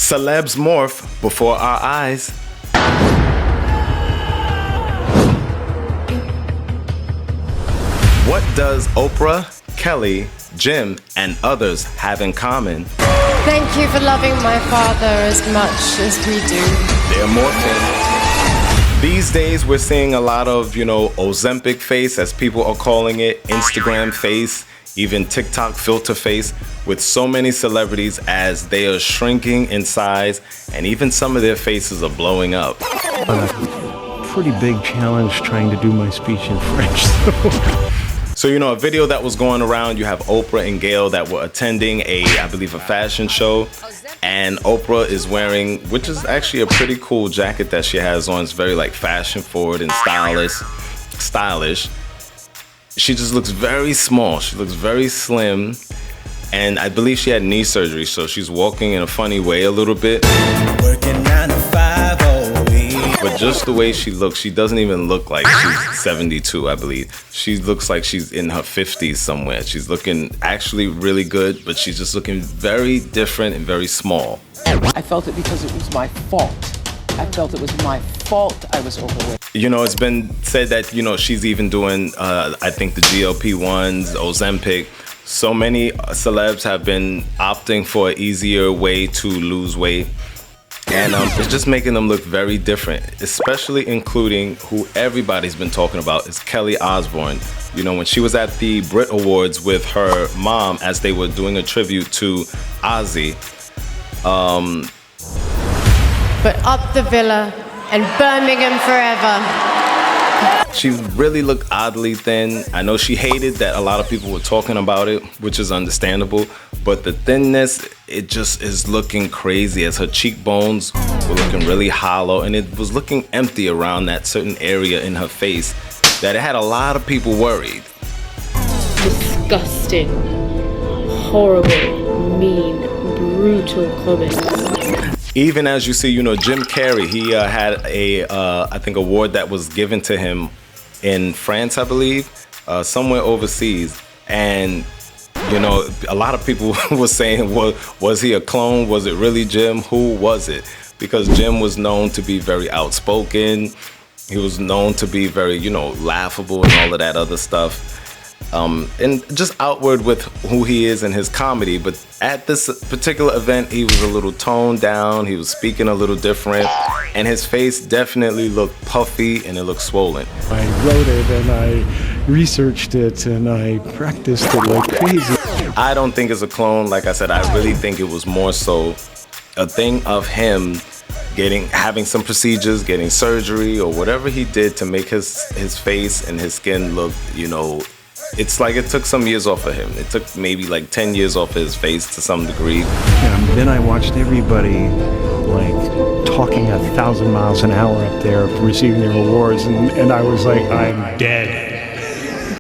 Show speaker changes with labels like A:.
A: Celebs morph before our eyes. What does Oprah, Kelly, Jim, and others have in common?
B: Thank you for loving my father as much as we do.
A: They're morphing. These days we're seeing a lot of, Ozempic face, as people are calling it, Instagram face, even TikTok filter face, with so many celebrities as they are shrinking in size, and even some of their faces are blowing up.
C: Pretty big challenge trying to do my speech in French.
A: So, a video that was going around, you have Oprah and Gayle that were attending I believe a fashion show, and Oprah is wearing, which is actually a pretty cool jacket that she has on. It's very fashion forward and stylish. She just looks very small. She looks very slim, and I believe she had knee surgery, so she's walking in a funny way a little bit.
D: Working 9 to 5 all week.
A: But just the way she looks, she doesn't even look like she's 72, I believe. She looks like she's in her 50s somewhere. She's looking actually really good, but she's just looking very different and very small.
E: I felt it because it was my fault. I felt it was my fault I was overweight.
A: It's been said that, she's even doing, I think, the GLP-1s, Ozempic. So many celebs have been opting for an easier way to lose weight. And it's just making them look very different, especially including who everybody's been talking about is Kelly Osbourne. When she was at the Brit Awards with her mom as they were doing a tribute to Ozzy.
B: But up the villa and Birmingham forever.
A: She really looked oddly thin. I know she hated that a lot of people were talking about it, which is understandable, but the thinness, it just is looking crazy as her cheekbones were looking really hollow, and it was looking empty around that certain area in her face that it had a lot of people worried.
F: Disgusting, horrible, mean, brutal comments.
A: Even as you see, Jim Carrey, he had I think, award that was given to him in France, I believe, somewhere overseas. And, a lot of people were saying, was he a clone? Was it really Jim? Who was it? Because Jim was known to be very outspoken. He was known to be very, laughable and all of that other stuff. And just outward with who he is in his comedy, but at this particular event, he was a little toned down, he was speaking a little different, and his face definitely looked puffy and it looked swollen.
C: I wrote it and I researched it and I practiced it like crazy.
A: I don't think it's a clone. Like I said, I really think it was more so a thing of him having some procedures, getting surgery, or whatever he did to make his face and his skin look, it's like it took some years off of him. It took maybe 10 years off of his face to some degree.
C: And then I watched everybody talking 1,000 miles an hour up there receiving their awards, and I was like, I'm dead.